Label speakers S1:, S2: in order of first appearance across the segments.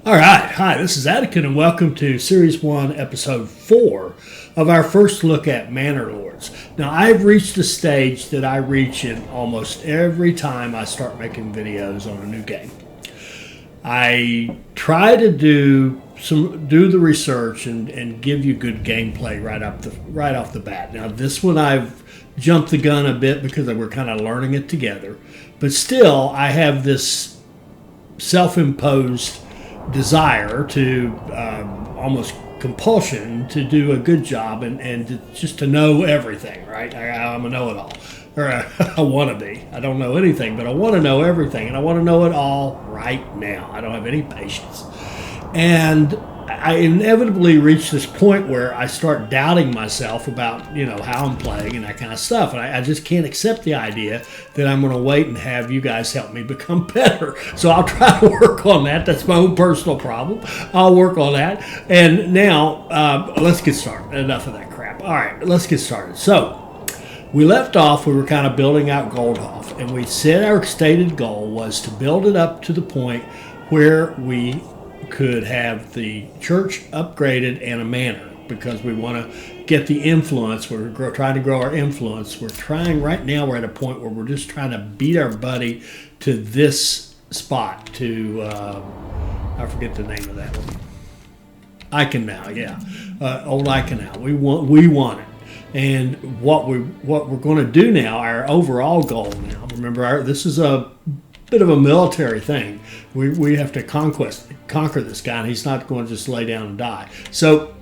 S1: All right. Hi, this is Attican, and welcome to Series 1, Episode 4 of our first look at Manor Lords. Now, I've reached a stage that I reach in almost every time I start making videos on a new game. I try to do the research and give you good gameplay right off the bat. Now, this one I've jumped the gun a bit because we're kind of learning it together, but still, I have this self-imposed desire to almost compulsion to do a good job and just to know everything, right? I'm a know-it-all, or I want to be. I don't know anything, but I want to know everything, and I want to know it all right now. I don't have any patience. And I inevitably reach this point where I start doubting myself about, how I'm playing and that kind of stuff. And I just can't accept the idea that I'm going to wait and have you guys help me become better. So I'll try to work on that. That's my own personal problem. I'll work on that. And now, let's get started. Enough of that crap. All right, let's get started. So we left off, we were kind of building out Goldhoff. And we said our stated goal was to build it up to the point where we could have the church upgraded and a manor, because we want to get the influence. We're trying to grow our influence. We're at a point where we're just trying to beat our buddy to this spot, to I forget the name of that one. Eikenau, yeah. Old Eikenau. We want it. And what we're going to do now, our overall goal now, remember, this is a bit of a military thing. We have to conquer this guy, and he's not going to just lay down and die. So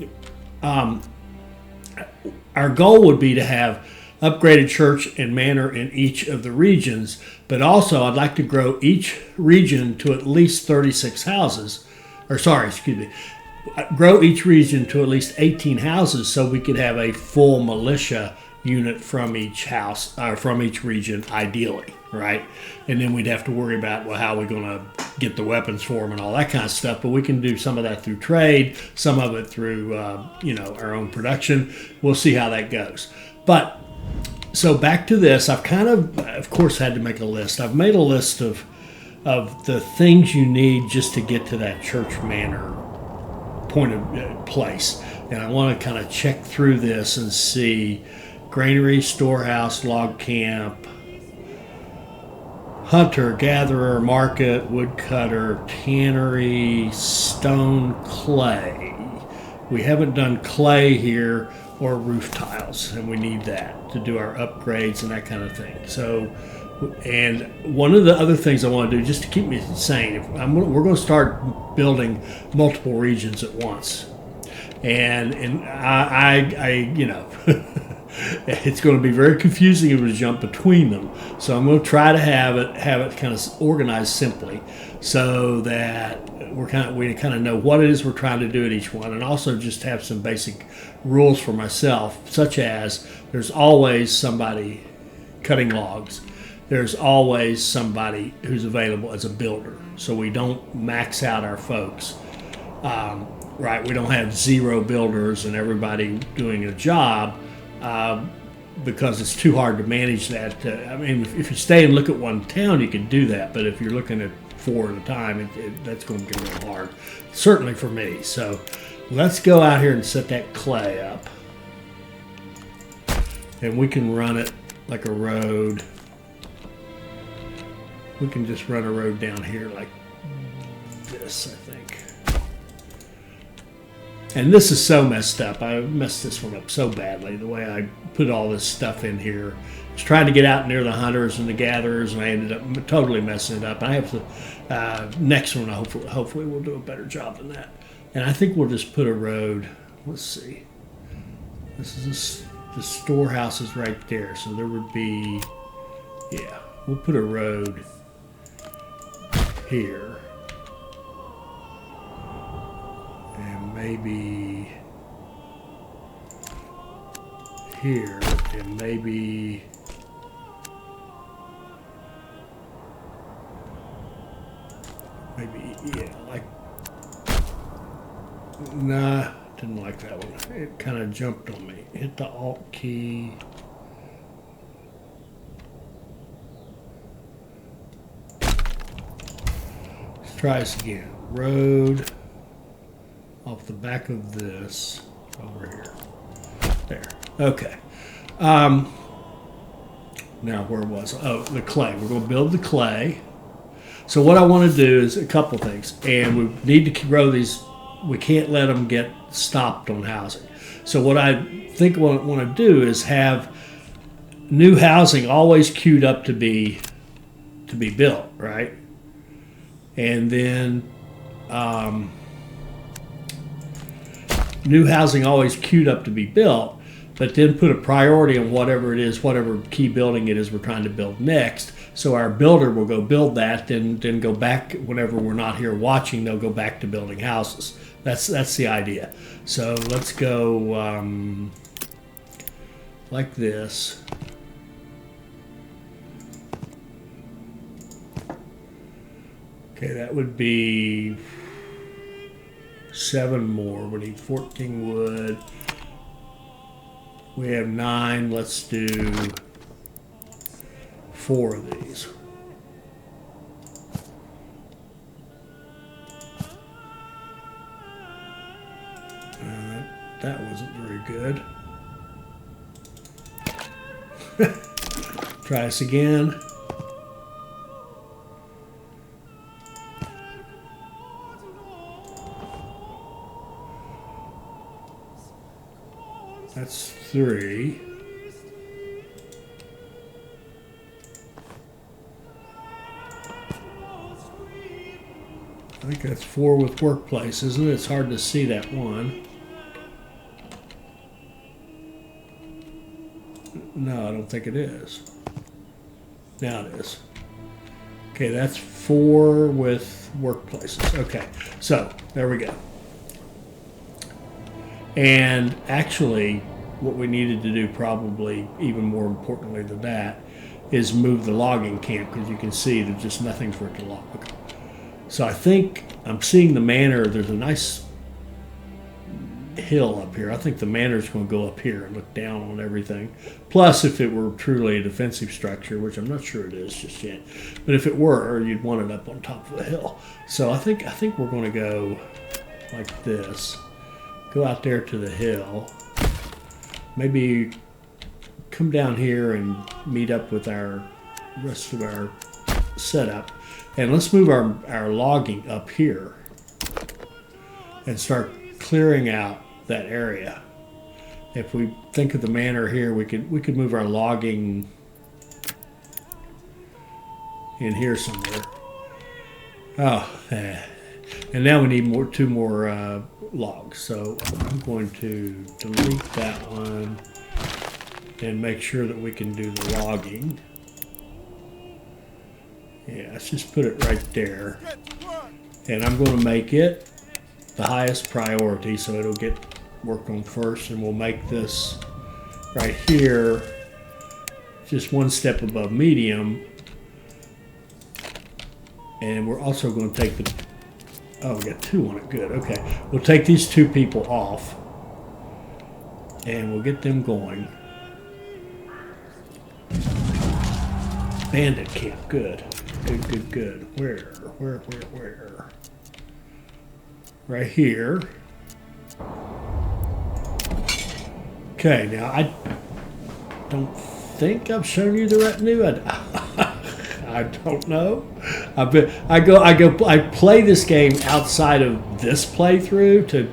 S1: our goal would be to have upgraded church and manor in each of the regions, but also I'd like to grow each region to at least 36 houses, grow each region to at least 18 houses, so we could have a full militia unit from each house, from each region, ideally, right? And then we'd have to worry about, how we're going to get the weapons for them and all that kind of stuff. But we can do some of that through trade, some of it through, our own production. We'll see how that goes. But so back to this, I've of course, had to make a list. I've made a list of the things you need just to get to that church manor point of place, and I want to kind of check through this and see. Granary, storehouse, log camp, hunter, gatherer, market, woodcutter, tannery, stone, clay. We haven't done clay here or roof tiles, and we need that to do our upgrades and that kind of thing. So, and one of the other things I want to do, just to keep me sane, we're going to start building multiple regions at once, and I it's going to be very confusing if we jump between them. So I'm going to try to have it kind of organized simply, so that we kind of know what it is we're trying to do at each one, and also just have some basic rules for myself, such as there's always somebody cutting logs. There's always somebody who's available as a builder, so we don't max out our folks. Right? We don't have zero builders and everybody doing a job. Because it's too hard to manage that. If you stay and look at one town, you can do that. But if you're looking at 4 at a time, that's going to get a little hard. Certainly for me. So let's go out here and set that clay up. And we can run it like a road. We can just run a road down here like this, I think. And this is so messed up. I messed this one up so badly, the way I put all this stuff in here. I was trying to get out near the hunters and the gatherers, and I ended up totally messing it up. I have to, next one, hopefully we'll do a better job than that. And I think we'll just put a road. Let's see. The storehouse is right there, so there would be, we'll put a road here. Maybe here, and maybe nah, didn't like that one. It kind of jumped on me. Hit the Alt key. Let's try this again. road off the back of this over here. There. Okay. Now, where was I? Oh, the clay. We're going to build the clay. So what I want to do is a couple things. And we need to grow these. We can't let them get stopped on housing. So what I think I want to do is have new housing always queued up to be built, right? And then new housing always queued up to be built, but then put a priority on whatever it is, whatever key building it is we're trying to build next. So our builder will go build that, then go back whenever we're not here watching. They'll go back to building houses. That's the idea. So let's go like this. Okay, that would be 7 more. We need 14 wood. We have 9. Let's do 4 of these. That wasn't very good. Try this again. That's 3. I think that's 4 with workplace, isn't it? It's hard to see that one. No, I don't think it is. Now it is. Okay, that's 4 with workplaces. Okay, so there we go. And actually, what we needed to do, probably even more importantly than that, is move the logging camp, because you can see there's just nothing for it to log. So I think I'm seeing the manor. There's a nice hill up here. I think the manor's going to go up here and look down on everything. Plus, if it were truly a defensive structure, which I'm not sure it is just yet, but if it were, you'd want it up on top of the hill. So I think we're going to go like this. Go out there to the hill. Maybe come down here and meet up with our rest of our setup. And let's move our logging up here and start clearing out that area. If we think of the manor here, we could move our logging in here somewhere. Oh, and now we need 2 more logs. So I'm going to delete that one and make sure that we can do the logging. Yeah, let's just put it right there. And I'm going to make it the highest priority so it'll get worked on first, and we'll make this right here just 1 step above medium. And we're also going to take the, oh, we got 2 on it, good, okay. We'll take these 2 people off and we'll get them going. Bandit camp, good. Good. Where? Right here. Okay, now I don't think I've shown you the retinue. I don't know. I play this game outside of this playthrough to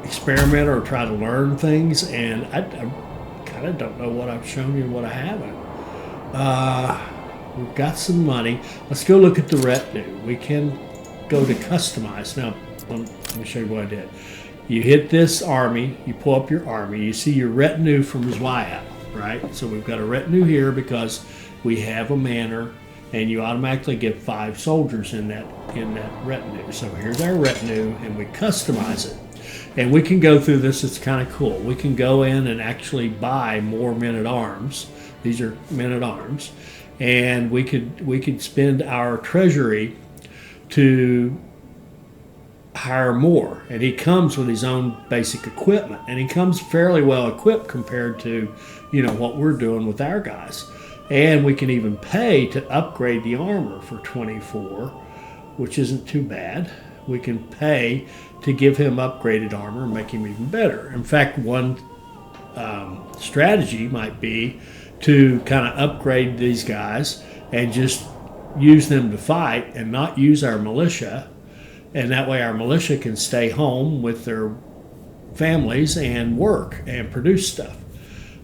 S1: experiment or try to learn things, and I kind of don't know what I've shown you and what I haven't. We've got some money. Let's go look at the retinue. We can go to customize. Now, let me show you what I did. You hit this army, you pull up your army, you see your retinue from Zweiat, right? So we've got a retinue here because we have a manor, and you automatically get 5 soldiers in that retinue. So here's our retinue, and we customize it. And we can go through this. It's kind of cool. We can go in and actually buy more men-at-arms. These are men-at-arms. And we could spend our treasury to hire more. And he comes with his own basic equipment. And he comes fairly well equipped compared to, what we're doing with our guys. And we can even pay to upgrade the armor for 24. which isn't too bad. We can pay to give him upgraded armor and make him even better. In fact, one strategy might be to kind of upgrade these guys and just use them to fight and not use our militia. And that way our militia can stay home with their families and work and produce stuff.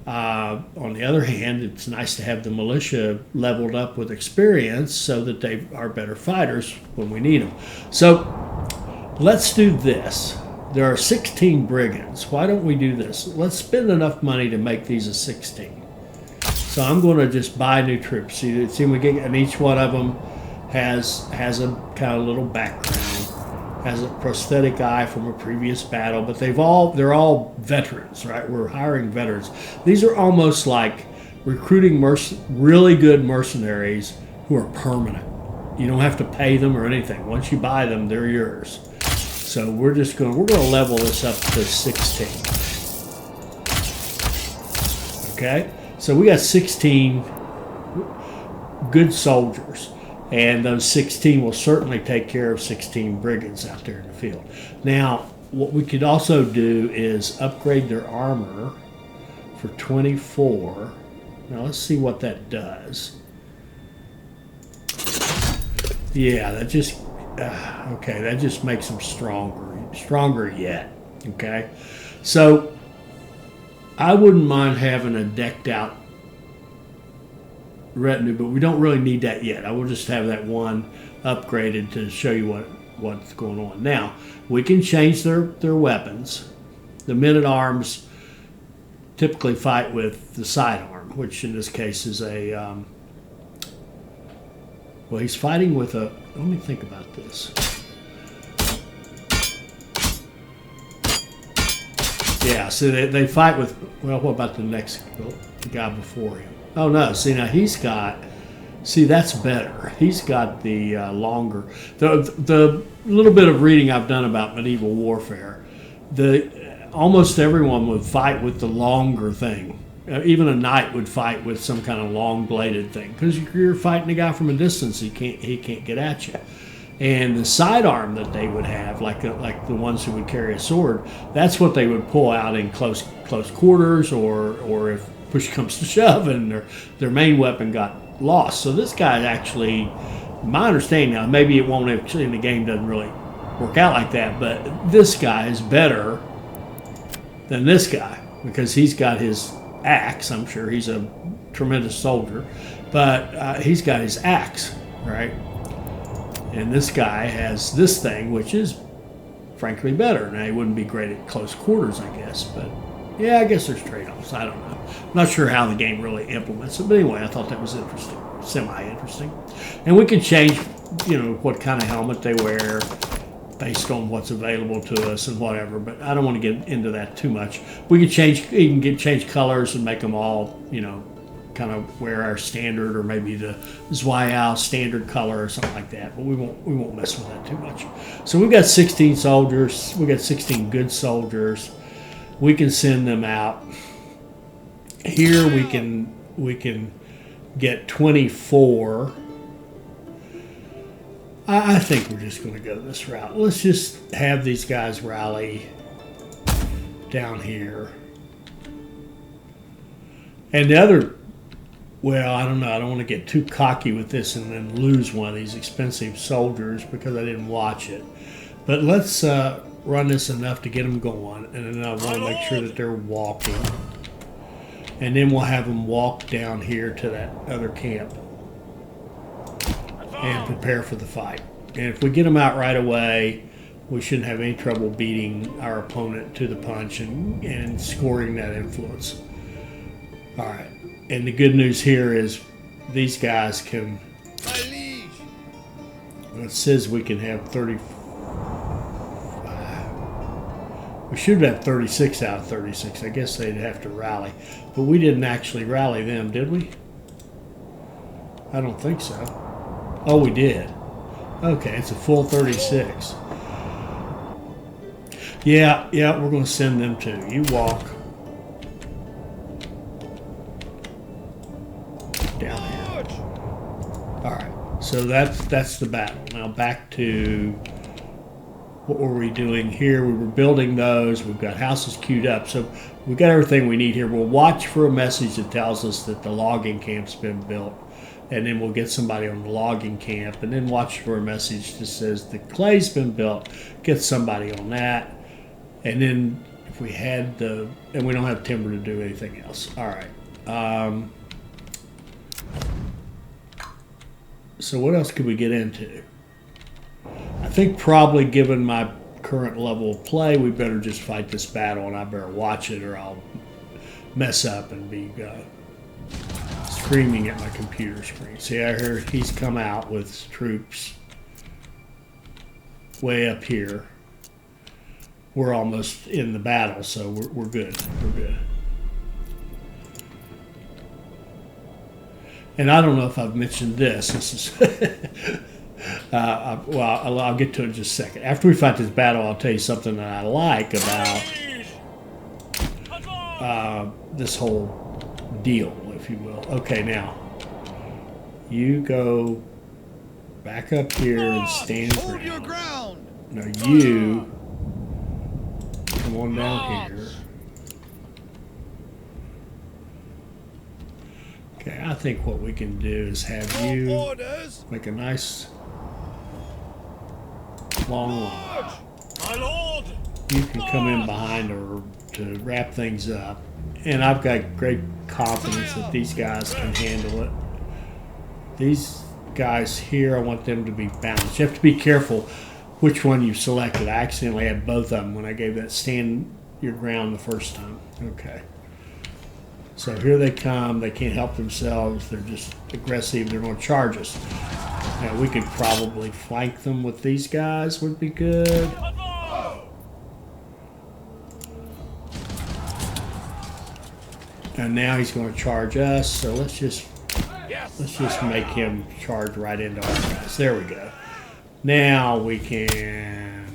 S1: On the other hand, it's nice to have the militia leveled up with experience so that they are better fighters when we need them. So let's do this. There are 16 brigands. Why don't we do this? Let's spend enough money to make these a 16. So I'm going to just buy new troops. See, we get, and each one of them has a kind of little background, has a prosthetic eye from a previous battle, but they're all veterans, right? We're hiring veterans. These are almost like recruiting really good mercenaries who are permanent. You don't have to pay them or anything. Once you buy them, they're yours. So we're going to level this up to 16. Okay? So we got 16 good soldiers. And those 16 will certainly take care of 16 brigands out there in the field. Now, what we could also do is upgrade their armor for 24. Now, let's see what that does. Yeah, that just, okay, that just makes them stronger yet, okay? So, I wouldn't mind having a decked out retinue, but we don't really need that yet. I will just have that one upgraded to show you what's going on. Now, we can change their weapons. The men-at-arms typically fight with the sidearm, which in this case is a, well, he's fighting with a, let me think about this. Yeah, so they fight with, well, what about the next guy before him? Oh, no. See, now that's better. He's got the longer. The little bit of reading I've done about medieval warfare, almost everyone would fight with the longer thing. Even a knight would fight with some kind of long-bladed thing because you're fighting a guy from a distance. He can't get at you. And the sidearm that they would have, like the ones who would carry a sword, that's what they would pull out in close quarters, or if push comes to shove and their main weapon got lost. So this guy actually, my understanding now, maybe it won't actually in the game doesn't really work out like that, but this guy is better than this guy because he's got his axe. I'm sure he's a tremendous soldier, but he's got his axe, right? And this guy has this thing, which is frankly better. Now, he wouldn't be great at close quarters, I guess, but yeah, I guess there's trade-offs. I don't know. I'm not sure how the game really implements it, but anyway, I thought that was interesting, semi-interesting. And we can change, what kind of helmet they wear based on what's available to us and whatever, but I don't want to get into that too much. We can change colors and make them all, kind of wear our standard or maybe the Zweihau standard color or something like that, but we won't mess with that too much. So we've got 16 soldiers. We got 16 good soldiers. We can send them out. Here we can get 24. I think we're just going to go this route. Let's just have these guys rally down here. And the other, well, I don't know. I don't want to get too cocky with this and then lose one of these expensive soldiers because I didn't watch it. But let's run this enough to get them going, and then I want to make sure that they're walking. And then we'll have them walk down here to that other camp and prepare for the fight. And if we get them out right away, we shouldn't have any trouble beating our opponent to the punch and scoring that influence. All right. And the good news here is these guys can, it says we can have 30. We should have 36 out of 36. I guess they'd have to rally. But we didn't actually rally them, did we? I don't think so. Oh, we did. Okay, it's a full 36. Yeah, we're going to send them too. You walk down here. All right. So so that's the battle. Now back to what were we doing here? We were building those. We've got houses queued up. So we've got everything we need here. We'll watch for a message that tells us that the logging camp's been built. And then we'll get somebody on the logging camp. And then watch for a message that says the clay's been built. Get somebody on that. And then if we had the... And we don't have timber to do anything else. All right. So what else could we get into? I think probably given my current level of play, we better just fight this battle, and I better watch it or I'll mess up and be screaming at my computer screen. See, I heard he's come out with troops way up here. We're almost in the battle, so we're good. We're good. And I don't know if I've mentioned this. This is... well, I'll get to it in just a second. After we fight this battle, I'll tell you something that I like about this whole deal, if you will. Okay, now, you go back up here and stand your ground. Now you come on down here. Okay, I think what we can do is have you make a nice long line. My lord. You can come in behind her to wrap things up. And I've got great confidence that these guys can handle it. These guys here, I want them to be balanced. You have to be careful which one you selected. I accidentally had both of them when I gave that stand your ground the first time. Okay. So here they come. They can't help themselves. They're just aggressive. They're going to charge us. Now, we could probably flank them with these guys. Would be good. And now he's going to charge us. So let's just make him charge right into our guys. There we go. Now we can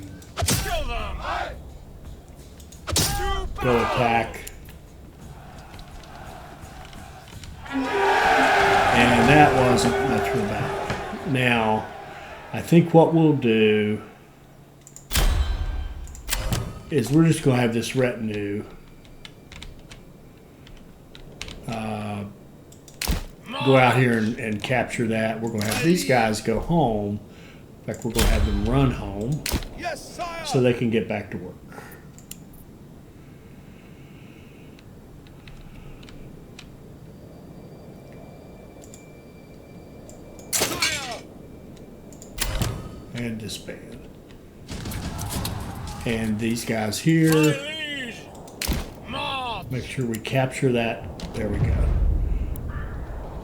S1: go attack. And that wasn't much of a battle. Now, I think what we'll do is we're just going to have this retinue go out here and capture that. We're going to have these guys go home. In fact, we're going to have them run home so they can get back to work. And disband. And these guys here, make sure we capture that. There we go.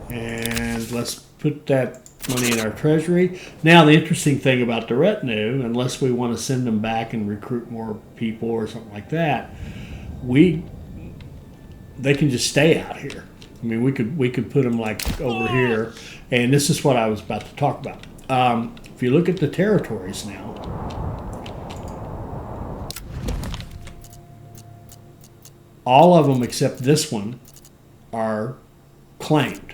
S1: And let's put that money in our treasury. Now, the interesting thing about the retinue, unless we want to send them back and recruit more people or something like that, they can just stay out here. I mean, we could put them like over here. And this is what I was about to talk about. If you look at the territories now, all of them except this one are claimed.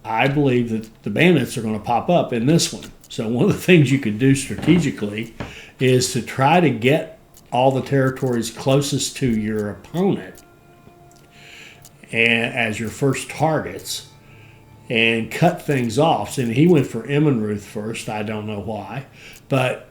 S1: I believe that the bandits are going to pop up in this one. So one of the things you could do strategically is to try to get all the territories closest to your opponent and as your first targets and cut things off. And he went for Emmenruth first. I don't know why. But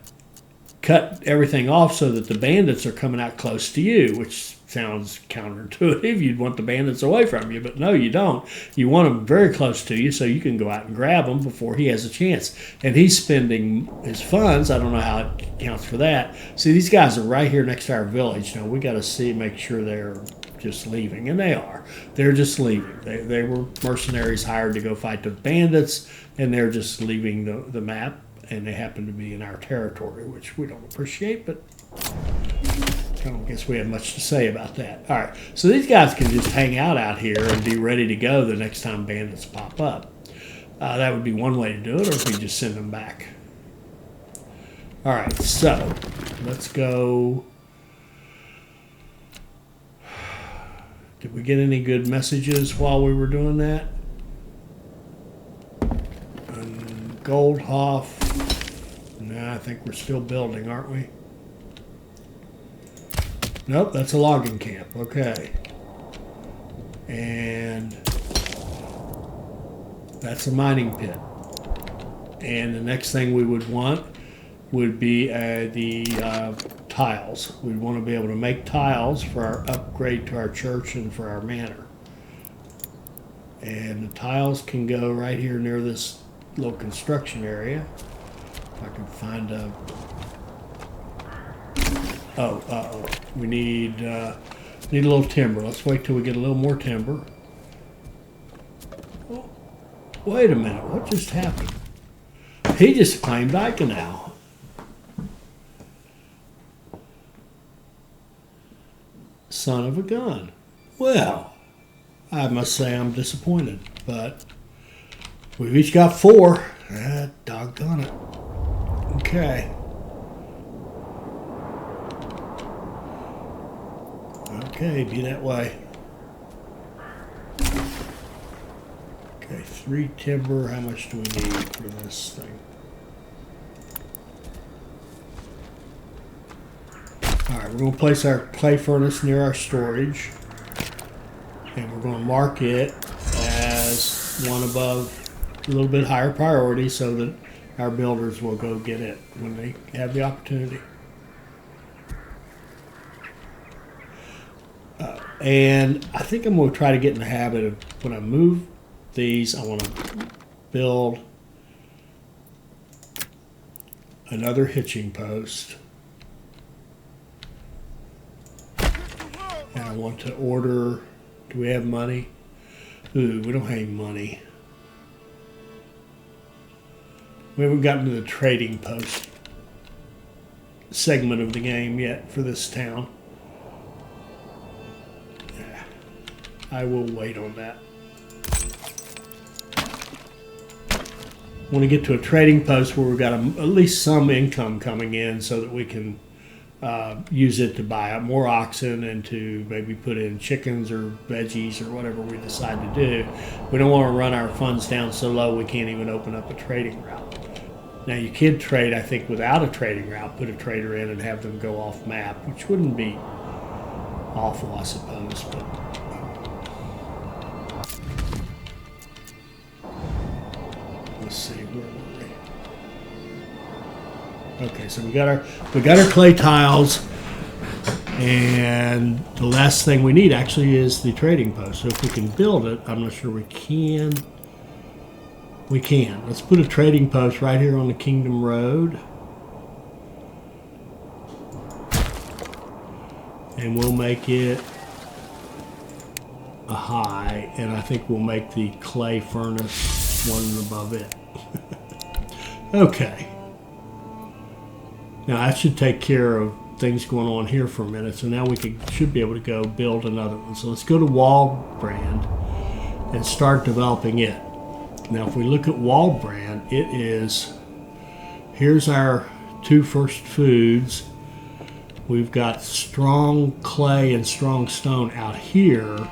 S1: cut everything off so that the bandits are coming out close to you, which sounds counterintuitive. You'd want the bandits away from you, but no, you don't. You want them very close to you so you can go out and grab them before he has a chance. And he's spending his funds. I don't know how it counts for that. See, these guys are right here next to our village. Now, we got to make sure they're just leaving, and they are. They're just leaving. They were mercenaries hired to go fight the bandits, and they're just leaving the map, and they happen to be in our territory, which we don't appreciate, but I don't guess we have much to say about that. All right, so these guys can just hang out here and be ready to go the next time bandits pop up. That would be one way to do it, or if we just send them back. All right, so let's go. Did we get any good messages while we were doing that? Goldhoff. No, I think we're still building, aren't we? Nope, that's a logging camp. Okay. And that's a mining pit. And the next thing we would want would be the tiles. We'd want to be able to make tiles for our upgrade to our church and for our manor. And the tiles can go right here near this little construction area. If I can find a... Oh, we need a little timber. Let's wait till we get a little more timber. Oh, wait a minute, what just happened? He just claimed Iconal. Son of a gun. Well, I must say I'm disappointed, but we've each got 4. Doggone it. Okay. Okay, be that way. Okay, 3 timber. How much do we need for this thing? Alright, we're going to place our clay furnace near our storage. And we're going to mark it as one above a little bit higher priority so that our builders will go get it when they have the opportunity. And I think I'm going to try to get in the habit of when I move these, I want to build another hitching post. And I want to order, do we have money? Ooh, we don't have any money. We haven't gotten to the trading post segment of the game yet for this town. I will wait on that. I want to get to a trading post where we've got at least some income coming in so that we can use it to buy up more oxen and to maybe put in chickens or veggies or whatever we decide to do. We don't want to run our funds down so low we can't even open up a trading route. Now you could trade, I think, without a trading route, put a trader in and have them go off map, which wouldn't be awful, I suppose. But let's see, where were we? Okay, so we got our clay tiles, and the last thing we need actually is the trading post. So if we can build it, I'm not sure we can. We can. Let's put a trading post right here on the Kingdom Road. And we'll make it a high, and I think we'll make the clay furnace one above it. Okay. Now that should take care of things going on here for a minute. So now we should be able to go build another one. So let's go to Waldbrand and start developing it. Now if we look at Waldbrand, it is, here's our 2 first foods. We've got strong clay and strong stone out here,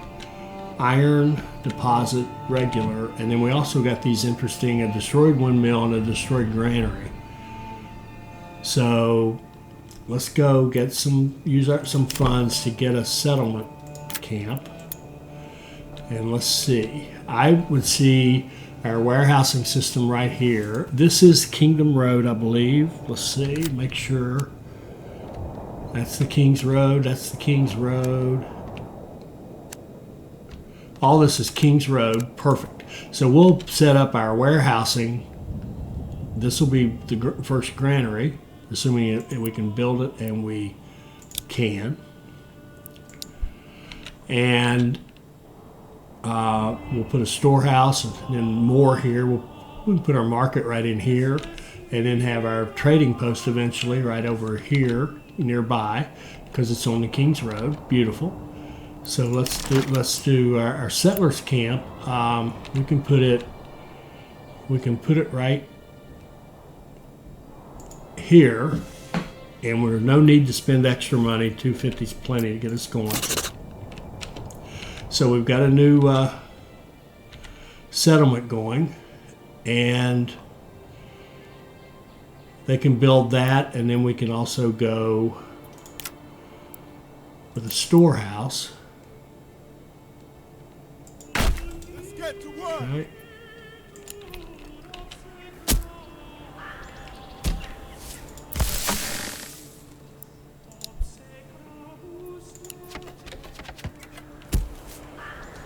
S1: iron deposit regular, and then we also got these interesting, a destroyed windmill and a destroyed granary. So let's go get some funds to get a settlement camp. And let's see, I would see our warehousing system right here. This is Kingdom Road, I believe. Let's see, make sure. That's the King's Road, that's the King's Road. All this is King's Road, perfect. So we'll set up our warehousing. This will be the first granary, assuming we can build it, and we can. And we'll put a storehouse and then more here. We can put our market right in here, and then have our trading post eventually right over here nearby, because it's on the King's Road. Beautiful. So let's do our settlers camp. We can put it right here, and there's no need to spend extra money. 250 is plenty to get us going. So we've got a new settlement going, and They can build that, and then we can also go with a storehouse.
S2: Let's get to work.
S1: Okay.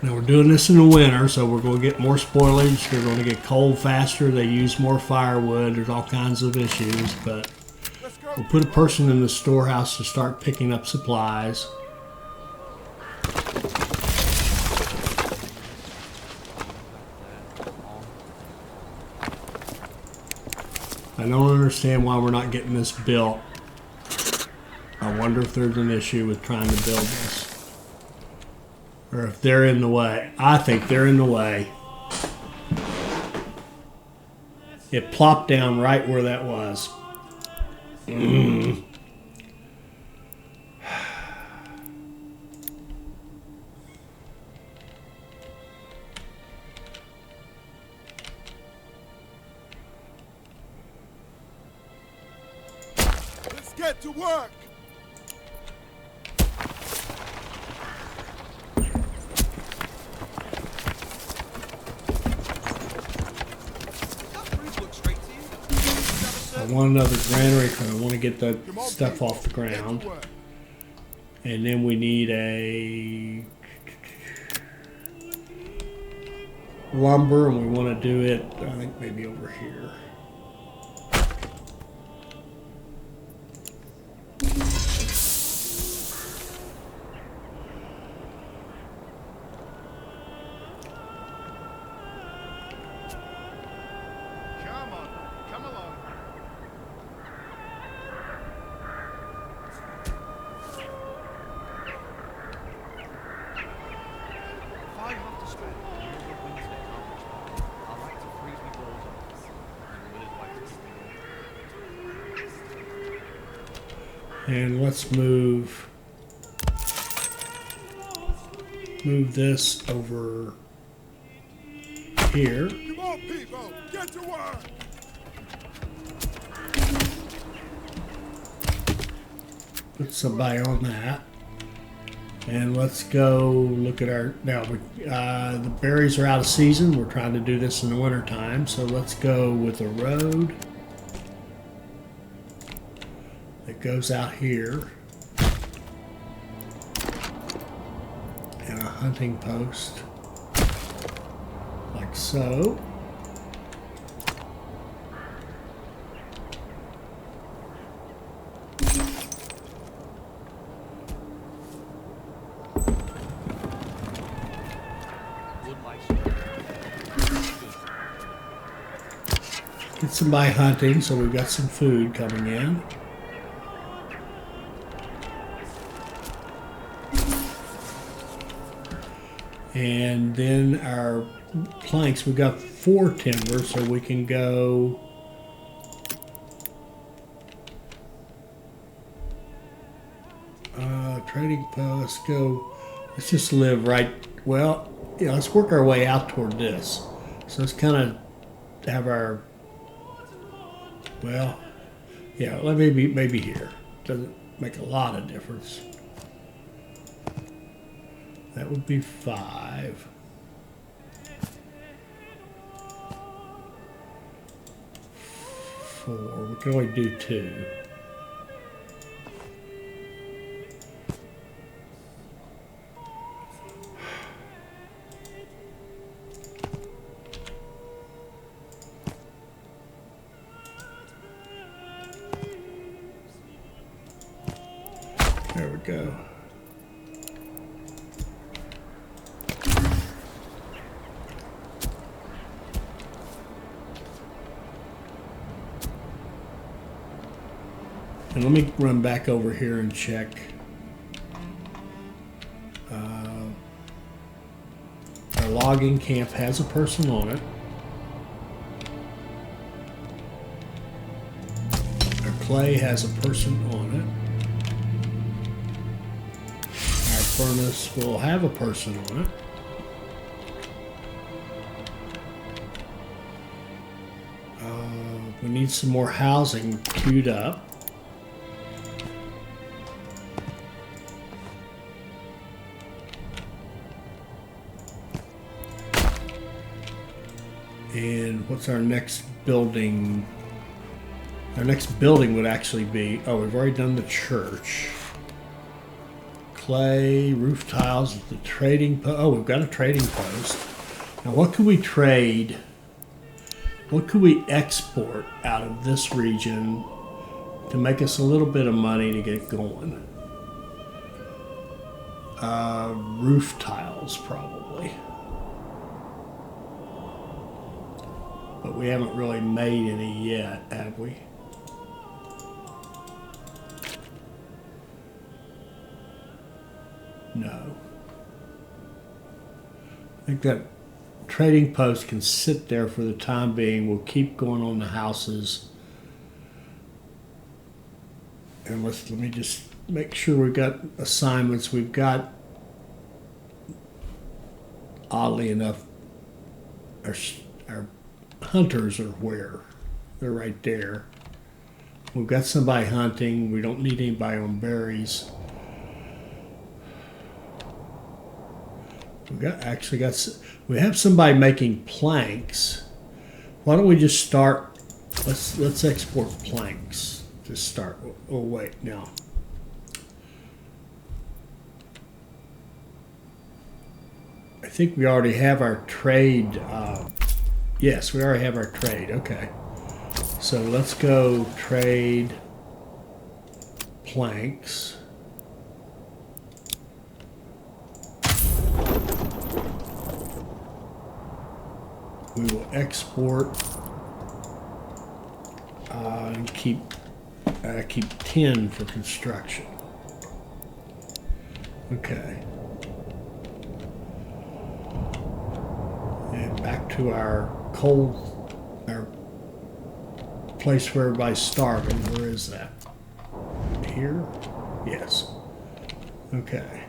S1: Now we're doing this in the winter, so we're going to get more spoilage. They're going to get cold faster. They use more firewood. There's all kinds of issues, but we'll put a person in the storehouse to start picking up supplies. I don't understand why we're not getting this built. I wonder if there's an issue with trying to build this. Or if they're in the way. I think they're in the way. It plopped down right where that was.
S2: Let's get to work.
S1: I want another granary because I want to get the stuff off the ground. And then we need a lumber, and we want to do it, I think, maybe over here. And let's move this over here.
S2: Come on, people, get to work.
S1: Put somebody on that. And let's go look at our, now the berries are out of season. We're trying to do this in the winter time. So let's go with a road that goes out here. And a hunting post. Like so. Get somebody hunting, so we've got some food coming in. And then our planks, we've got 4 timber, so we can go trading post, go, let's just live right, well, yeah, let's work our way out toward this. So let's kind of have our, well, yeah, let maybe here. Doesn't make a lot of difference. That would be 5. 4. We can only do 2. There we go. And let me run back over here and check. Our logging camp has a person on it. Our clay has a person on it. Our furnace will have a person on it. We need some more housing queued up. And what's our next building? Our next building would actually be, oh, we've already done the church. Clay, roof tiles at the trading post. Oh, we've got a trading post. Now, what could we trade? What could we export out of this region to make us a little bit of money to get going? Roof tiles, probably. But we haven't really made any yet, have we? No. I think that trading post can sit there for the time being. We'll keep going on the houses. And let me just make sure we've got assignments. We've got, oddly enough, our hunters are where? They're right there. We've got somebody hunting. We don't need anybody on berries. We have somebody making planks. Why don't we just start? Let's export planks to start. Oh wait, no. I think we already have our trade. Yes, we already have our trade. Okay, so let's go trade planks. We will export and keep 10 for construction. Okay. And back to our place where everybody's starving. Where is that? Here? Yes. Okay.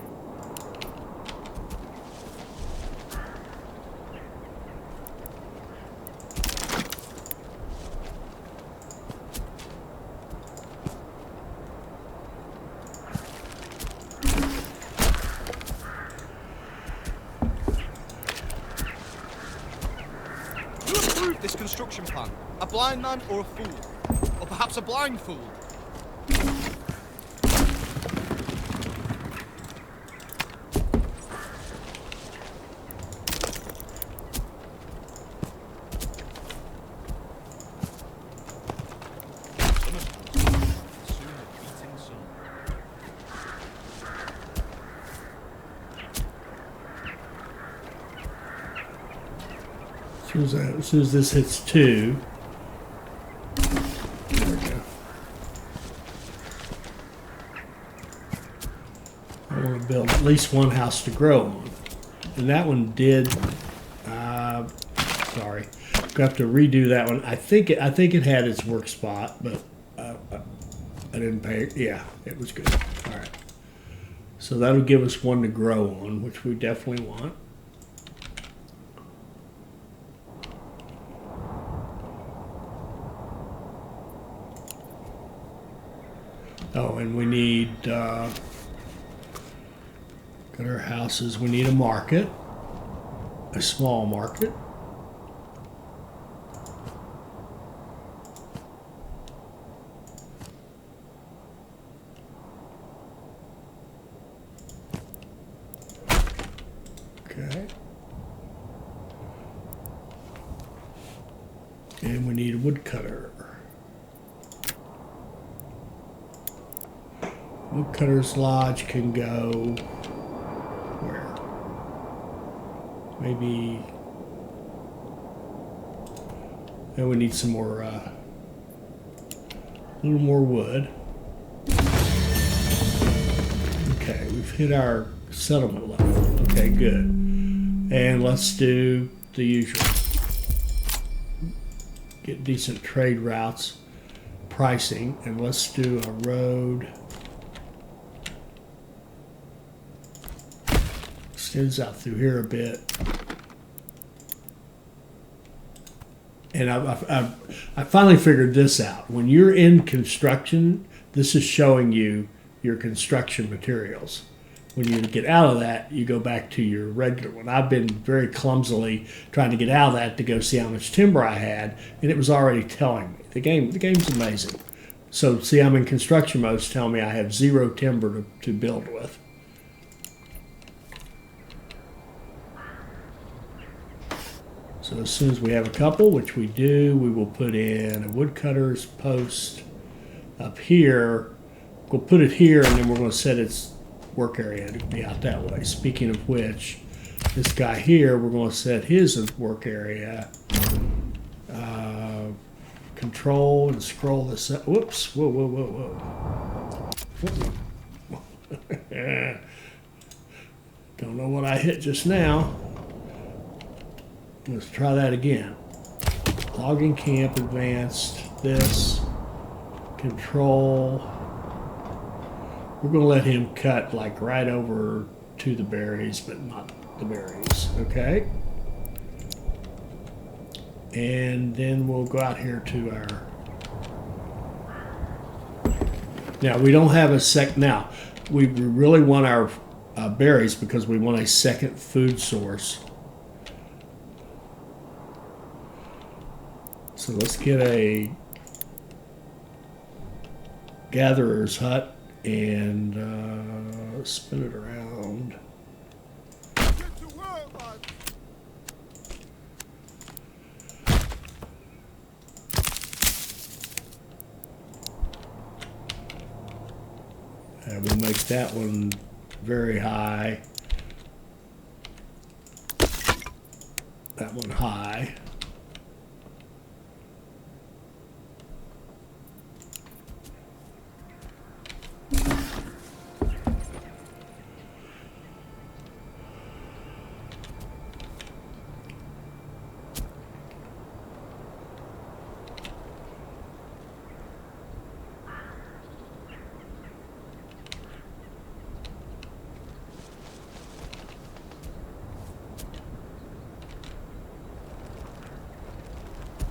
S3: This construction plan? A blind man or a fool? Or perhaps a blind fool?
S1: As soon as this hits 2, there we go. I want to build at least one house to grow on. And that one did, sorry, got to redo that one. I think it had its work spot, but I didn't pay it. Yeah, it was good. All right. So that'll give us one to grow on, which we definitely want. Oh, and we need, got our houses, we need a market, a small market. Okay. And we need a woodcutter. Woodcutter's Lodge can go where? Maybe. And we need some more, a little more wood. Okay, we've hit our settlement level. Okay, good. And let's do the usual. Get decent trade routes, pricing, and let's do a road. Extends out through here a bit. And I finally figured this out. When you're in construction, this is showing you your construction materials. When you get out of that, you go back to your regular one. I've been very clumsily trying to get out of that to go see how much timber I had, and it was already telling me. The game's amazing. So see, I'm in construction mode. It's telling me I have 0 timber to build with. So as soon as we have a couple, which we do, we will put in a woodcutter's post up here. We'll put it here, and then we're going to set its work area to be out that way. Speaking of which, this guy here, we're going to set his work area. Control and scroll this up. Whoops. Whoa, whoa, whoa, whoa. Don't know what I hit just now. Let's try that again. Logging camp, advanced, this, control. We're going to let him cut like right over to the berries, but not the berries, okay? And then we'll go out here to our... Now, we don't have a now, we really want our berries because we want a second food source. So let's get a gatherer's hut and spin it around.
S2: Get to work, lad.
S1: And we'll make that one very high. That one high.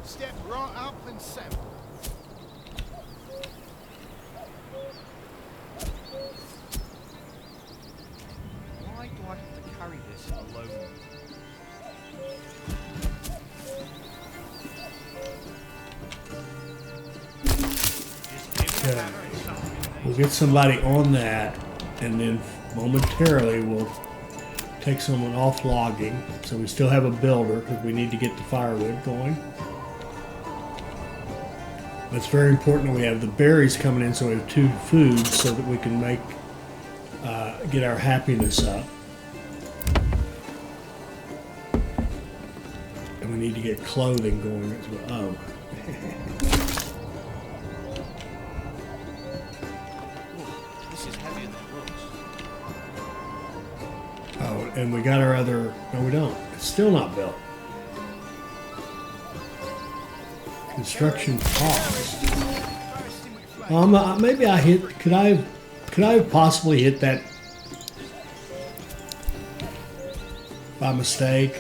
S2: Step right up and settle.
S3: Why do I have to carry this alone?
S1: Okay. We'll get somebody on that, and then momentarily we'll take someone off logging. So we still have a builder because we need to get the firewood going. It's very important that we have the berries coming in, so we have 2 foods so that we can make get our happiness up. And we need to get clothing going as well. Oh.
S3: This is heavier than it looks.
S1: Oh, and we got our other... No, we don't. It's still not built. Construction paused. Maybe I hit... Could I have possibly hit that by mistake?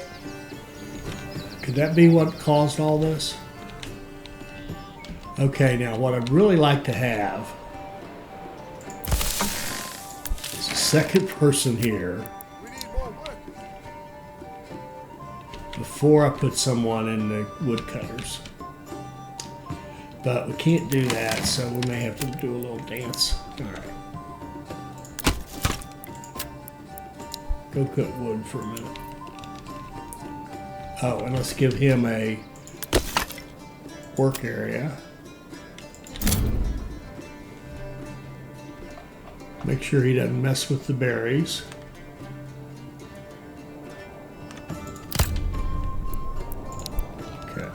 S1: Could that be what caused all this? Okay, now what I'd really like to have is a second person here
S2: We need more work.
S1: before I put someone in the woodcutters. But we can't do that, so we may have to do a little dance. All right. Go cut wood for a minute. Oh, and let's give him a work area. Make sure he doesn't mess with the berries. Okay.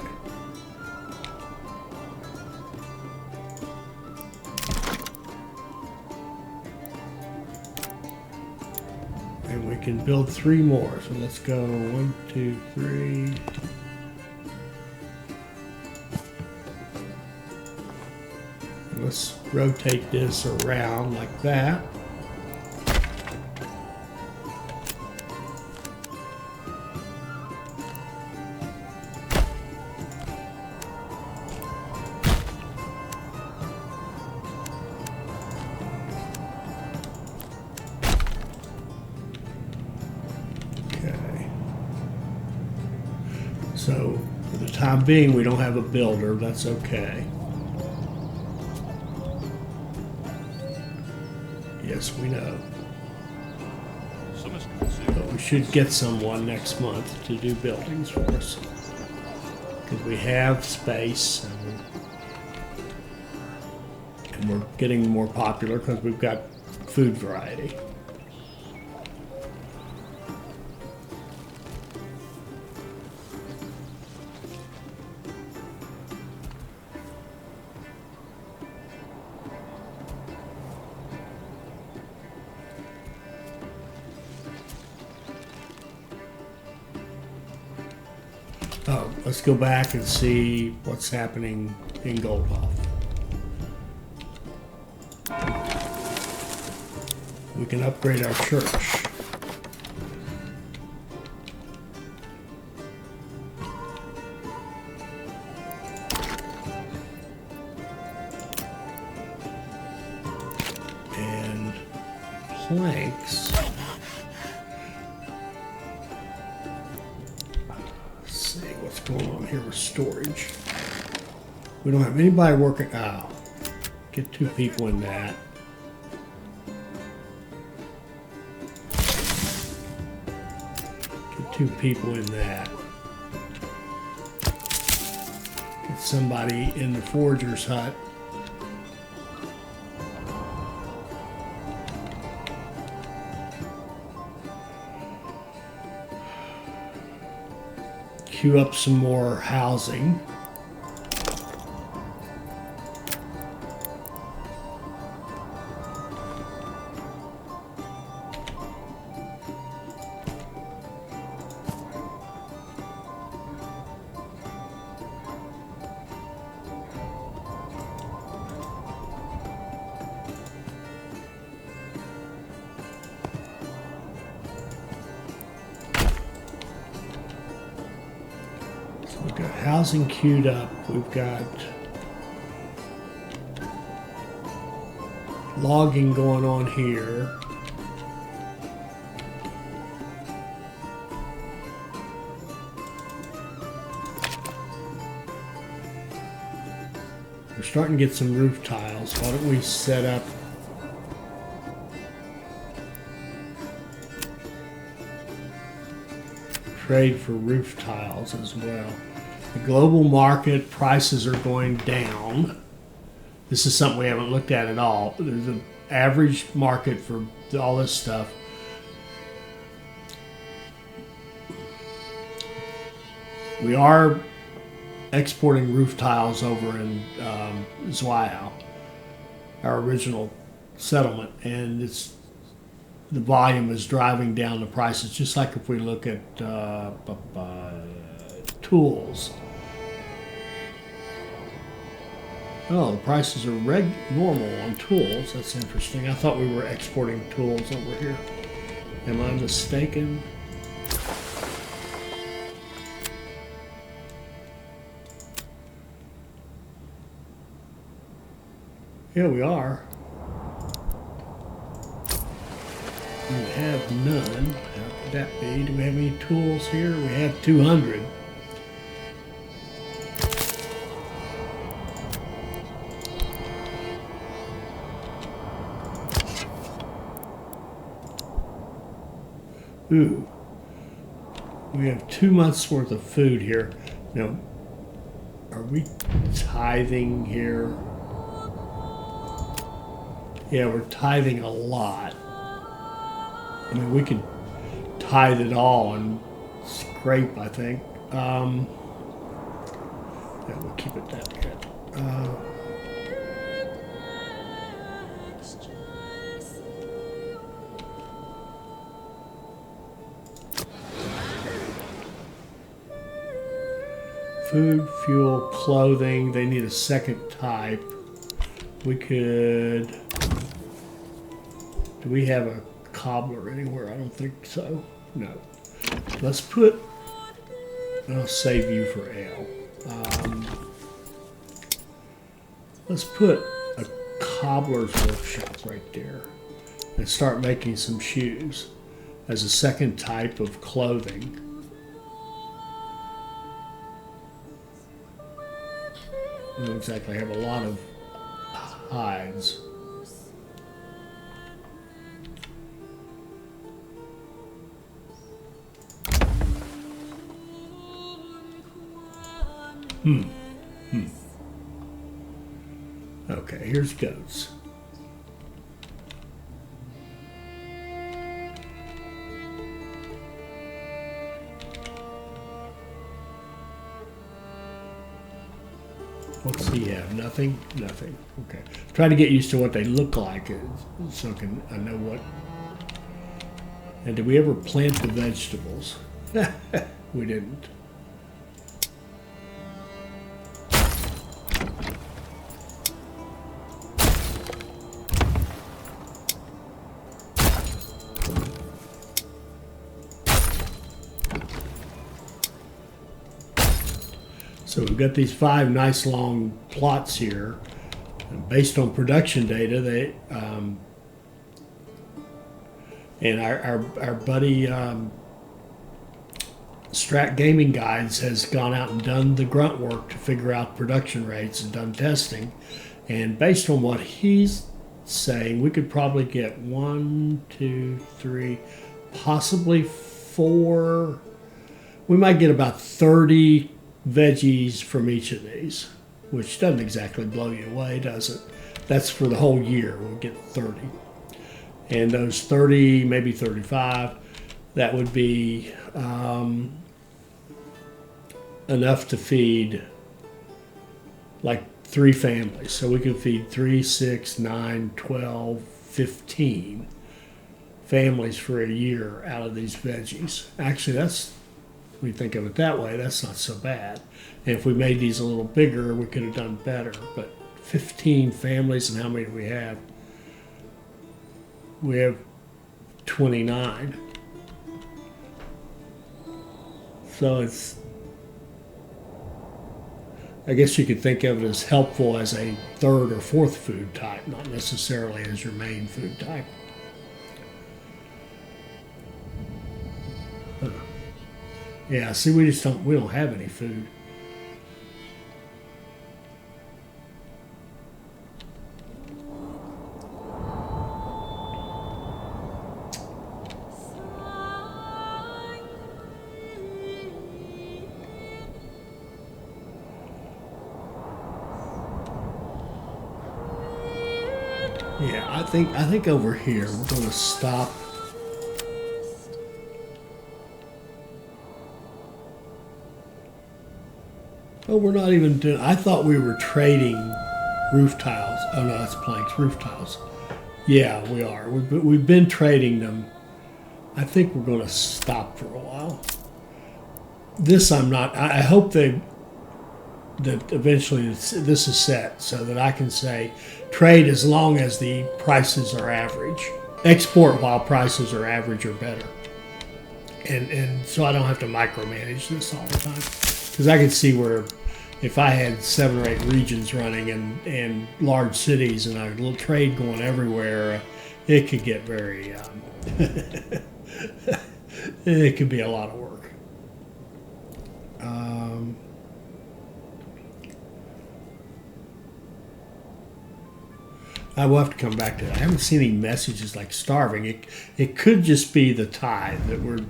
S1: And we can build 3 more. So let's go 1, 2, 3. Let's rotate this around like that. So for the time being, we don't have a builder. That's okay. Yes, we know. But we should get someone next month to do buildings for us. Because we have space and we're getting more popular because we've got food variety. Oh, let's go back and see what's happening in Goldhoff. We can upgrade our church. And planks. Going on here with storage. We don't have anybody working. Oh, get 2 people in that. Get 2 people in that. Get somebody in the forager's hut. Queue up some more housing. We've got housing queued up. We've got logging going on here. We're starting to get some roof tiles. Why don't we set up trade for roof tiles as well. The global market prices are going down. This is something we haven't looked at all. There's an average market for all this stuff. We are exporting roof tiles over in Zweihau, our original settlement, and the volume is driving down the prices, just like if we look at tools. Oh, the prices are normal on tools. That's interesting. I thought we were exporting tools over here. Am I mistaken? Yeah, we are. We have none. How could that be? Do we have any tools here? We have 200. Ooh. We have 2 months worth of food here. Now, are we tithing here? Yeah, we're tithing a lot. I mean, we could tithe it all and scrape, I think. Yeah, we'll keep it that good. Food, fuel, clothing. They need a second type. We could... Do we have a cobbler anywhere? I don't think so. No. Let's put... I'll save you for ale. Let's put a cobbler's workshop right there and start making some shoes as a second type of clothing. We don't exactly have a lot of hides. Okay, here's goats. What's he have? Nothing? Nothing. Okay. Try to get used to what they look like so I know what. And did we ever plant the vegetables? We didn't. So we've got these 5 nice long plots here. And based on production data, they and our buddy Strat Gaming Guides has gone out and done the grunt work to figure out production rates and done testing. And based on what he's saying, we could probably get 1, 2, 3, possibly 4. We might get about 30 veggies from each of these, which doesn't exactly blow you away, does it? That's for the whole year. We'll get 30. And those 30, maybe 35, that would be enough to feed like 3 families. So we can feed 3, 6, 9, 12, 15 families for a year out of these veggies. Actually, that's, when you think of it that way, that's not so bad. And if we made these a little bigger, we could have done better. But 15 families, and how many do we have? We have 29. So it's, I guess you could think of it as helpful as a 3rd or 4th food type, not necessarily as your main food type. Yeah, see, we don't have any food. Yeah, I think over here we're going to stop. Oh, we're not even doing. I thought we were trading roof tiles. Oh no, that's planks. Roof tiles. Yeah, we are. We've been trading them. I think we're going to stop for a while. This I'm not. I hope that eventually this is set so that I can say trade as long as the prices are average. Export while prices are average or better. And so I don't have to micromanage this all the time. Because I could see where if I had 7 or 8 regions running and large cities and a little trade going everywhere, it could get very, it could be a lot of work. I will have to come back to that. I haven't seen any messages like starving. It could just be the tide that we're,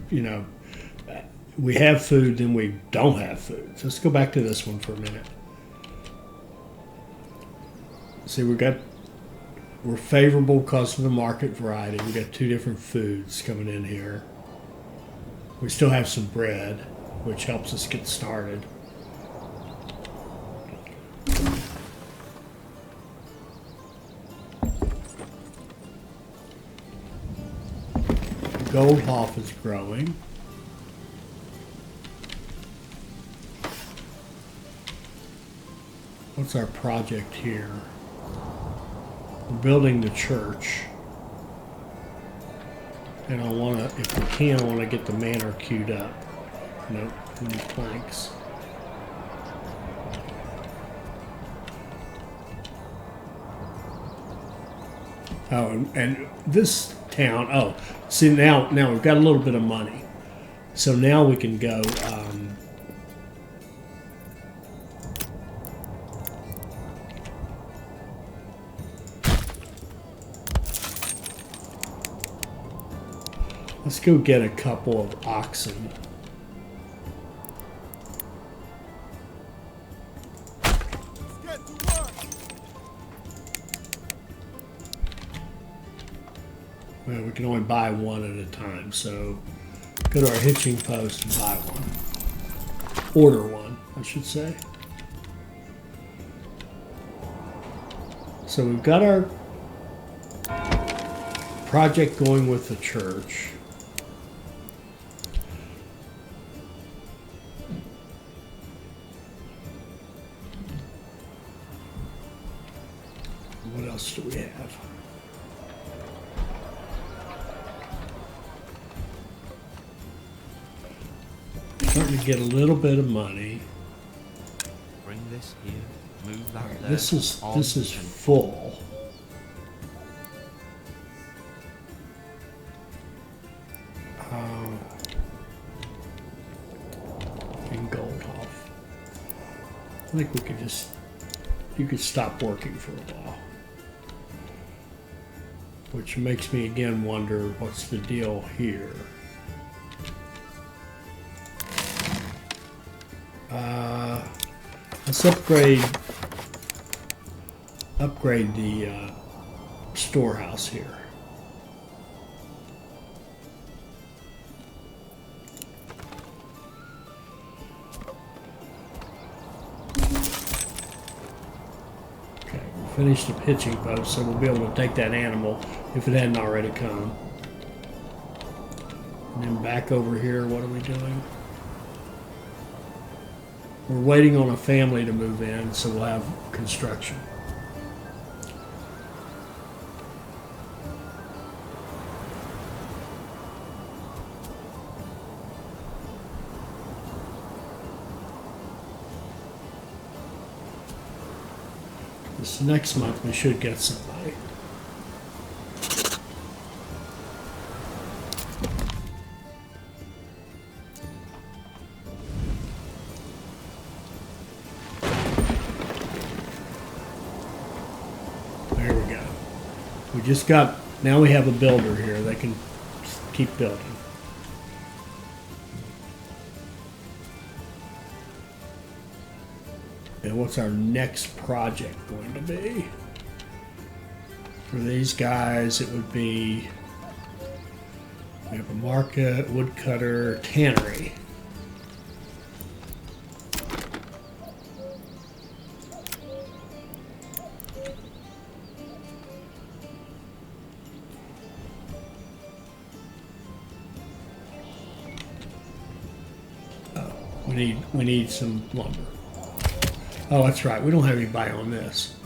S1: we have food, then we don't have food. So let's go back to this one for a minute. See, we're favorable because of the market variety. We got 2 different foods coming in here. We still have some bread, which helps us get started. Goldhoff is growing. What's our project here? We're building the church. And I want to, if we can, I want to get the manor queued up. Nope, we need planks. Oh, and this town, oh, see now we've got a little bit of money. So now we can go, Let's go get a couple of oxen.
S2: Get to work.
S1: Well, we can only buy one at a time, so go to our hitching post and buy one. Order one, I should say. So we've got our project going with the church. What else do we have? Starting to get a little bit of money.
S3: Bring this here. Move that there.
S1: This is
S3: on and-
S1: full. And gold off. I think we could just, you could stop working for a while. Which makes me again wonder what's the deal here. Let's upgrade the storehouse here. Okay, we finished the pitching post, so we'll be able to take that animal if it hadn't already come. And then back over here, what are we doing? We're waiting on a family to move in, so we'll have construction. This next month we should get somebody. There we go. We just got, now we have a builder here that can keep building. And what's our next project going to be? For these guys, it would be, we have a market, woodcutter, tannery. Oh, we need some lumber. Oh, that's right. We don't have anybody on this.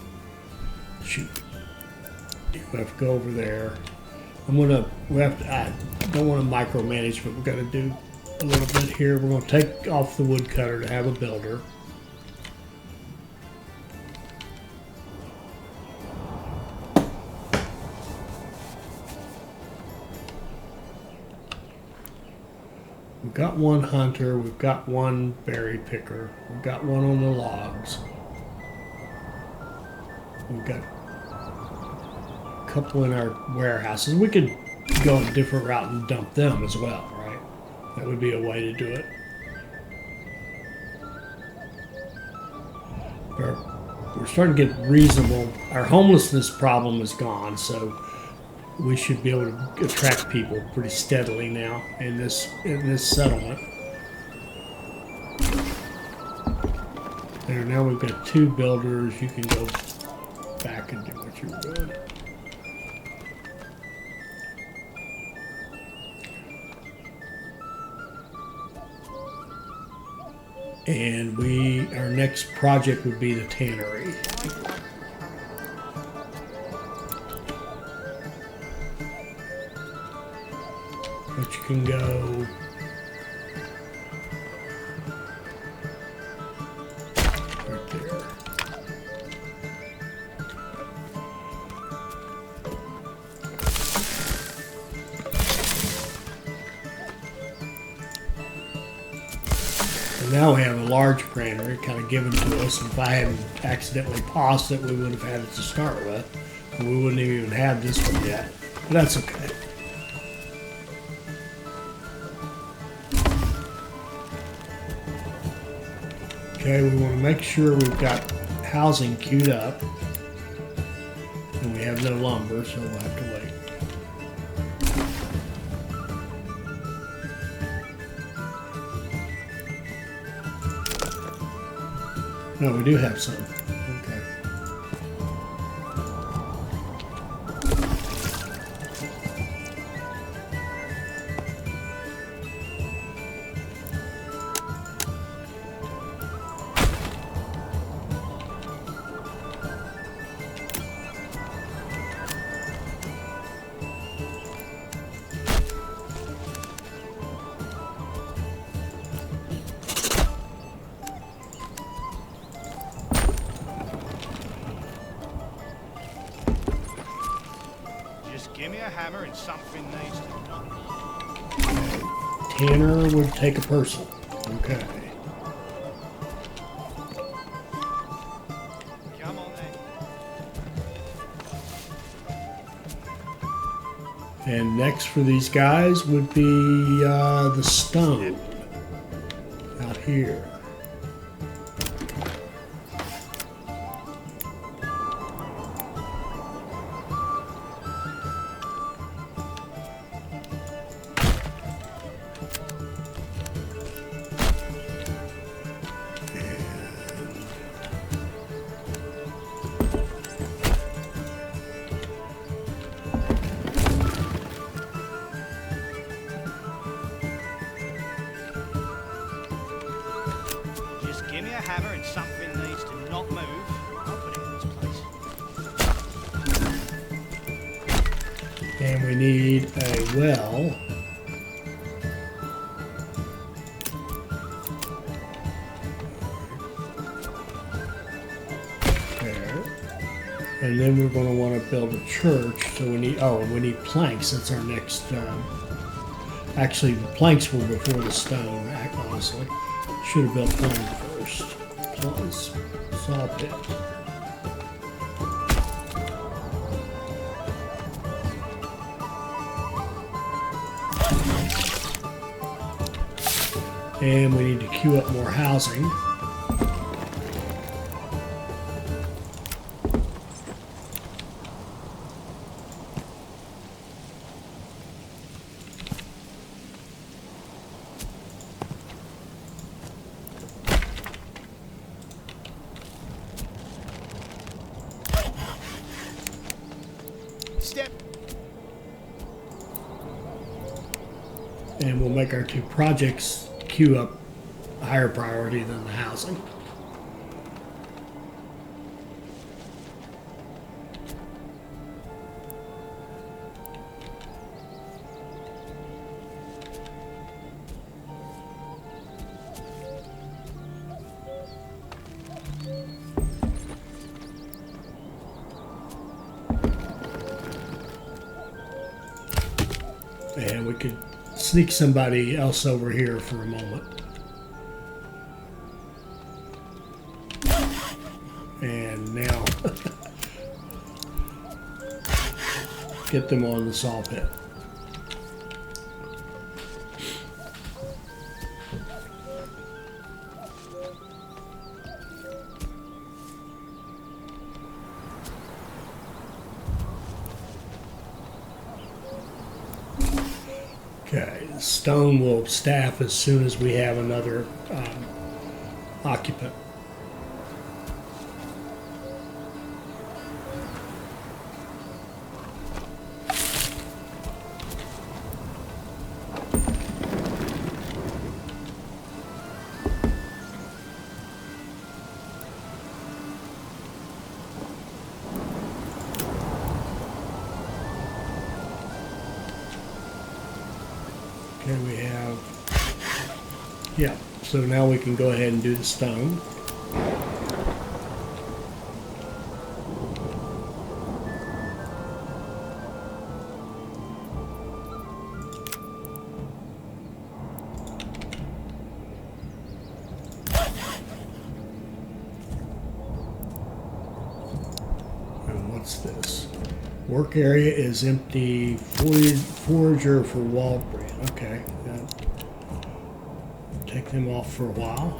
S1: Shoot. We have to go over there. I don't want to micromanage, but we've got to do a little bit here. We're going to take off the woodcutter to have a builder. We've got one hunter, we've got one berry picker, we've got one on the logs. We've got a couple in our warehouses. We could go a different route and dump them as well, right? That would be a way to do it. We're starting to get reasonable. Our homelessness problem is gone, so we should be able to attract people pretty steadily now in this settlement. There, now we've got 2 builders. You can go back and do what you were doing. And our next project would be the tannery. But you can go right there. And now we have a large granary kind of given to us. If I hadn't accidentally paused it, we would have had it to start with. And we wouldn't even have this one yet. But that's okay. Okay, we want to make sure we've got housing queued up. And we have no lumber, so we'll have to wait. No, we do have some. Okay.
S2: Just give me a hammer and something needs to knock.
S1: Tanner would take a person. Okay.
S2: Come on then.
S1: And next for these guys would be the stone out here.
S2: Just give me a hammer and something needs to not move. I'll put it in its place.
S1: And we need a well. There. And then we're going to want to build a church. So we need, we need planks. That's our next, actually the planks were before the stone, honestly. Should have built plank first. Plus, saw pit. And we need to queue up more housing.
S2: Step.
S1: And we'll make our two projects queue up higher priority than the housing. And we could sneak somebody else over here for a moment. And now get them on the saw pit. Okay, the stone will staff as soon as we have another occupant. Okay, we have, yeah, so now we can go ahead and do the stone. And what's this? Work area is empty. Forager for wall bread. Okay. Take them off for a while.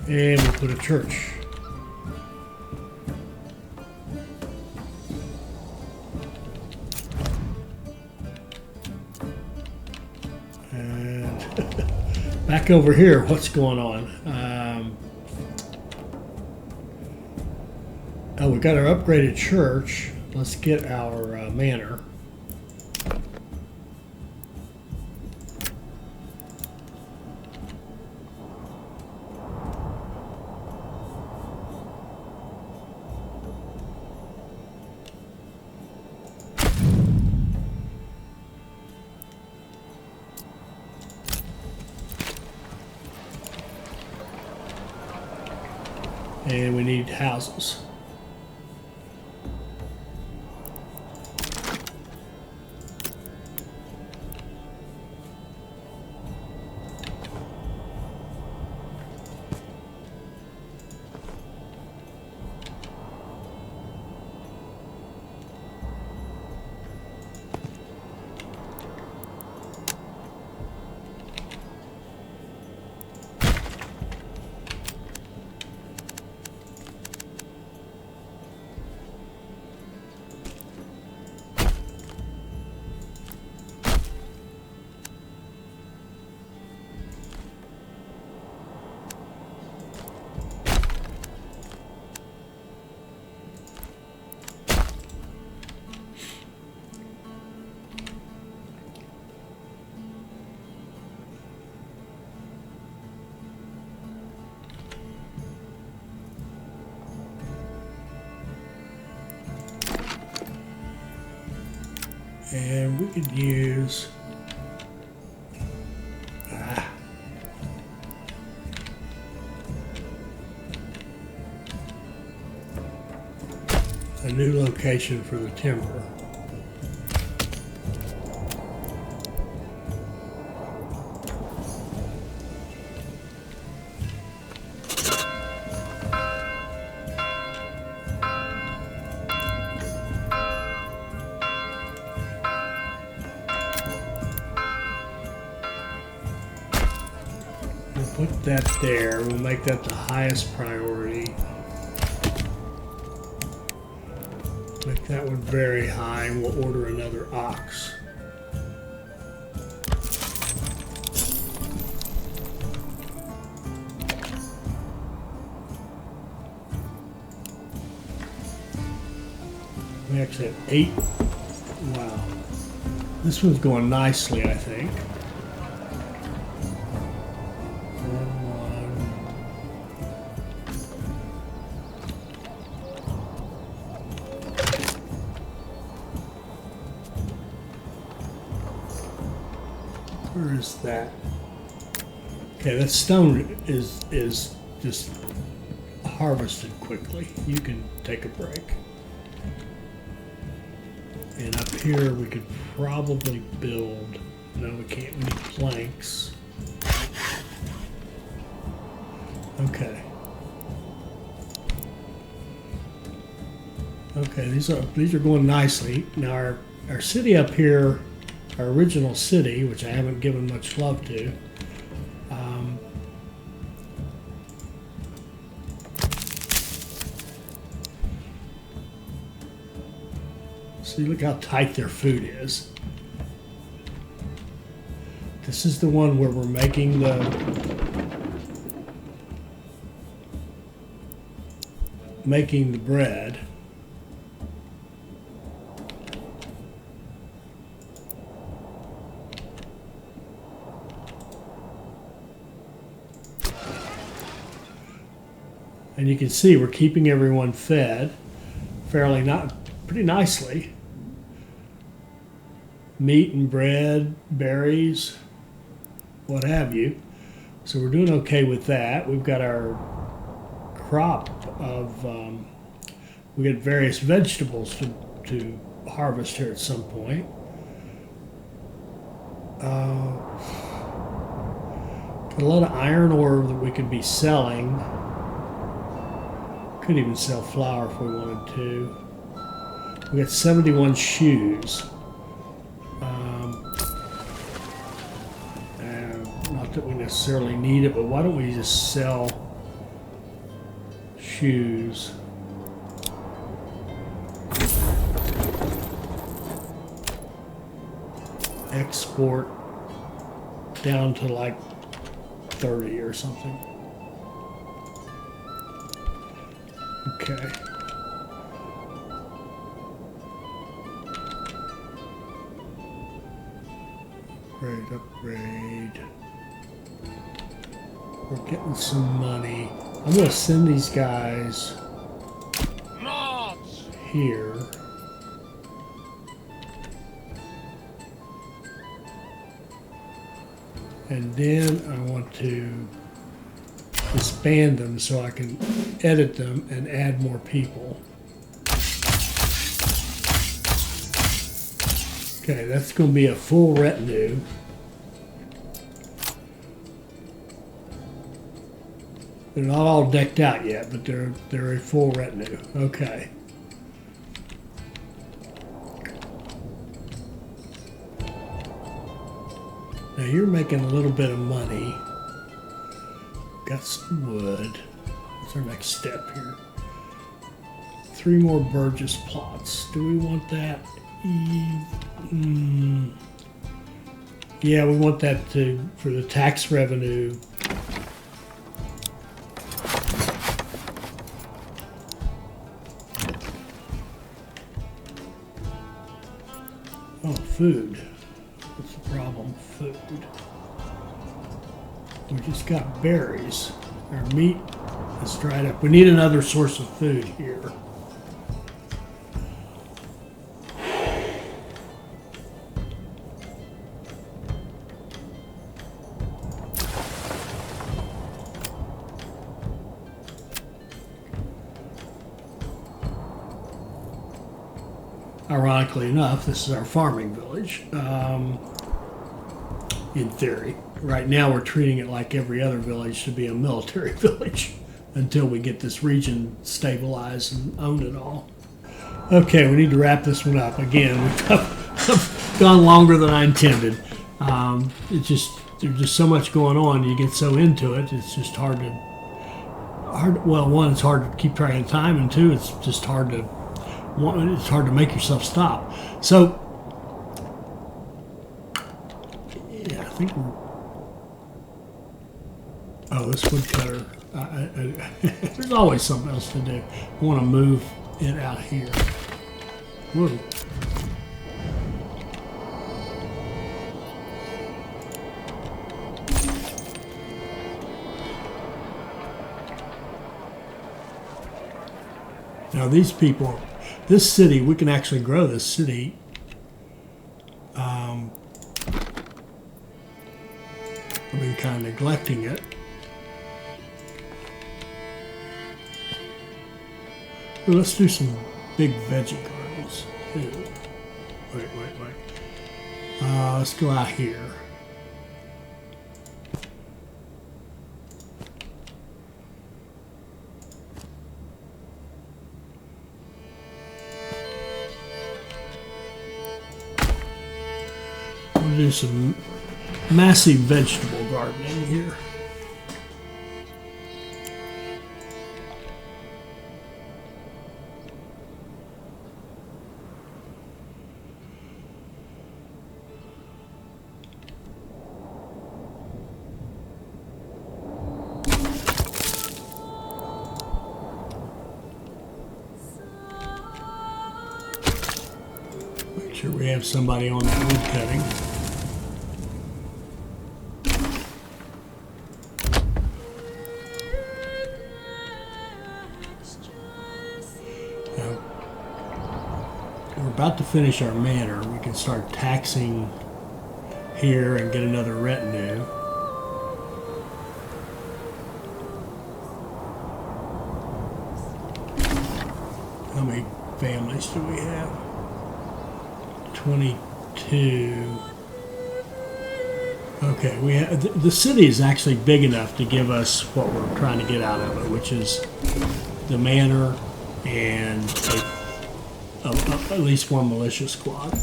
S1: And we'll put a church. And back over here, what's going on? Oh, we got our upgraded church. Let's get our manor. And we need houses. And we could use a new location for the timber. We'll put that there. We'll make that the highest priority. Make that one very high, and we'll order another ox. We actually have 8. Wow. This one's going nicely, I think. Where is that? Okay, that stone is just harvested quickly. You can take a break. And up here we could probably build. No, we can't. We need planks. Okay. Okay, these are going nicely. Now our city up here, our original city, which I haven't given much love to. See, look how tight their food is. This is the one where we're making the bread. And you can see we're keeping everyone fed pretty nicely. Meat and bread, berries, what have you. So we're doing okay with that. We've got our crop of, we got various vegetables to harvest here at some point. Got a lot of iron ore that we could be selling. Could even sell flour if we wanted to. We got 71 shoes. Not that we necessarily need it, but why don't we just sell shoes. Export down to like 30 or something. Okay. Upgrade. We're getting some money. I'm going to send these guys here. And then I want to disband them so I can edit them and add more people. Okay, that's going to be a full retinue. They're not all decked out yet, but they're a full retinue. Okay. Now you're making a little bit of money. Got some wood. What's our next step here? 3 more Burgess plots. Do we want that? Yeah, we want that for the tax revenue. Oh, food. What's the problem? Food. We just got berries. Our meat is dried up. We need another source of food here. Ironically enough, this is our farming village, in theory. Right now we're treating it like every other village should be a military village until we get this region stabilized and own it all. Okay, we need to wrap this one up. Again, we've gone longer than I intended. There's just so much going on. You get so into it, it's just hard. Well, one, it's hard to keep track of time, and two, it's just hard to make yourself stop. So, yeah, I think oh, this woodcutter. There's always something else to do. I want to move it out here. Whoa. Now these people, this city, we can actually grow this city. I've been kind of neglecting it. Well, let's do some big veggie gardens. Wait. Let's go out here. We'll do some massive vegetable gardening here. Make sure we have somebody on that wood cutting. About to finish our manor, we can start taxing here and get another retinue. How many families do we have? 22. Okay, we have, the city is actually big enough to give us what we're trying to get out of it, which is the manor and at least one militia squad.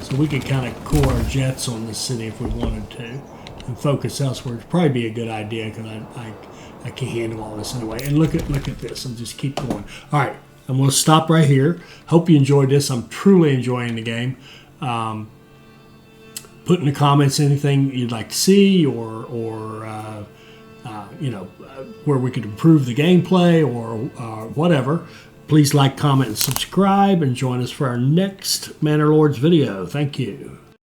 S1: So we could kind of core our jets on the city if we wanted to. and focus elsewhere. It'd probably be a good idea because I can't handle all this anyway. And look at this. And just keep going. All right, I'm going to stop right here. Hope you enjoyed this. I'm truly enjoying the game. Put in the comments anything you'd like to see, or where we could improve the gameplay, or whatever. Please like, comment, and subscribe, and join us for our next Manor Lords video. Thank you.